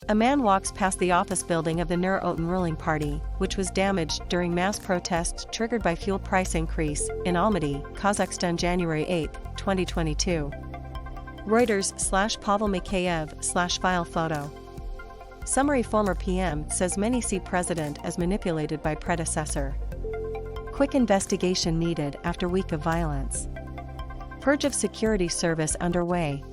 A man walks past the office building of the Nur Otan ruling party, which was damaged during mass protests triggered by fuel price increase in Almaty, Kazakhstan January 8, 2022. Reuters/Pavel Mikheyev/file photo. Summary: Former PM says many see president as manipulated by predecessor. Quick investigation needed after week of violence. Purge of security service underway.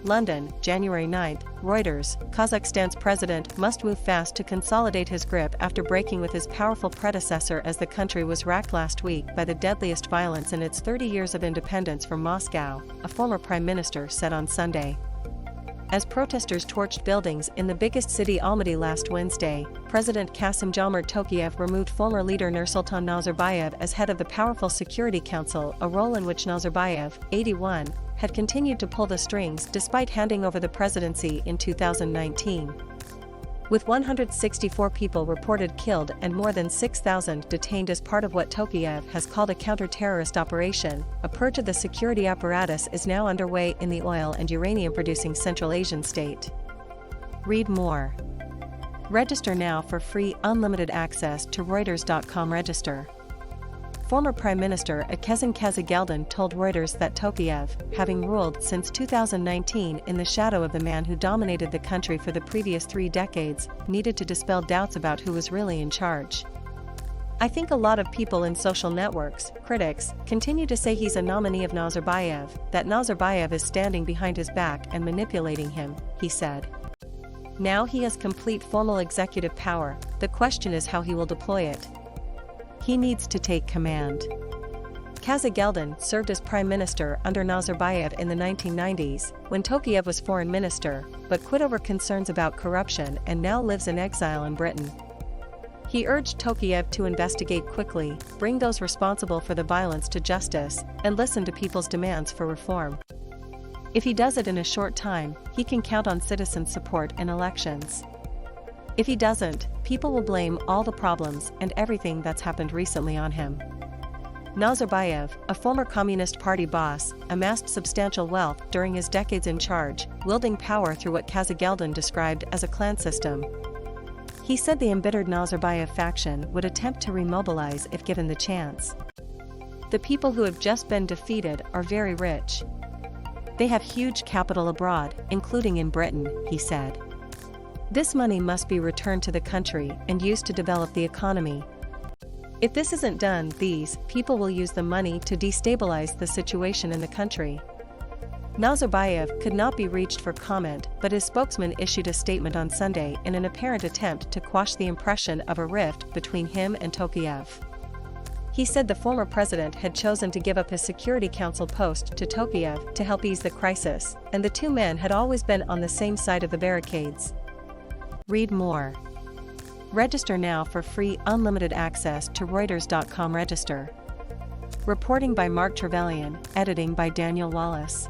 London, January 9. Reuters: Kazakhstan's president must move fast to consolidate his grip after breaking with his powerful predecessor as the country was racked last week by the deadliest violence in its 30 years of independence from Moscow, a former prime minister said on Sunday. As protesters torched buildings in the biggest city Almaty last Wednesday, President Kassym-Jomart Tokayev removed former leader Nur Otan Nazarbayev as head of the powerful Security Council, a role in which Nazarbayev, 81, had continued to pull the strings despite handing over the presidency in 2019. With 164 people reported killed and more than 6,000 detained as part of what Tokayev has called a counter-terrorist operation, a purge of the security apparatus is now underway in the oil and uranium-producing Central Asian state. Read more. Register now for free unlimited access to Reuters.com. Register. Former Prime Minister Kazakh Kazakhstan told Reuters that Tokayev, having ruled since 2019 in the shadow of the man who dominated the country for the previous 3 decades, needed to dispel doubts about who was really in charge. "I think a lot of people in social networks, critics, continue to say he's a nominee of Nazarbayev, that Nazarbayev is standing behind his back and manipulating him," he said. "Now he has complete formal executive power, the question is how he will deploy it. He needs to take command." Kazakhstan served as prime minister under Nazarbayev in the 1990s, when Tokayev was foreign minister, but quit over concerns about corruption and now lives in exile in Britain. He urged Tokayev to investigate quickly, bring those responsible for the violence to justice, and listen to people's demands for reform. If he does it in a short time, he can count on citizen support in elections. If he doesn't, people will blame all the problems and everything that's happened recently on him. Nazarbayev, a former Communist Party boss, amassed substantial wealth during his decades in charge, wielding power through what Kazakhstan described as a clan system. He said the embittered Nazarbayev faction would attempt to remobilize if given the chance. "The people who have just been defeated are very rich. They have huge capital abroad, including in Britain," he said. "This money must be returned to the country and used to develop the economy. If this isn't done, these people will use the money to destabilize the situation in the country." Nazarbayev could not be reached for comment, but his spokesman issued a statement on Sunday in an apparent attempt to quash the impression of a rift between him and Tokayev. He said the former president had chosen to give up his Security Council post to Tokayev to help ease the crisis, and the two men had always been on the same side of the barricades. Read more. Register now for free unlimited access to Reuters.com. Register. Reporting by Mark Trevelyan, editing by Daniel Wallace.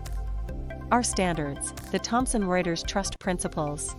Our standards, the Thomson Reuters Trust Principles.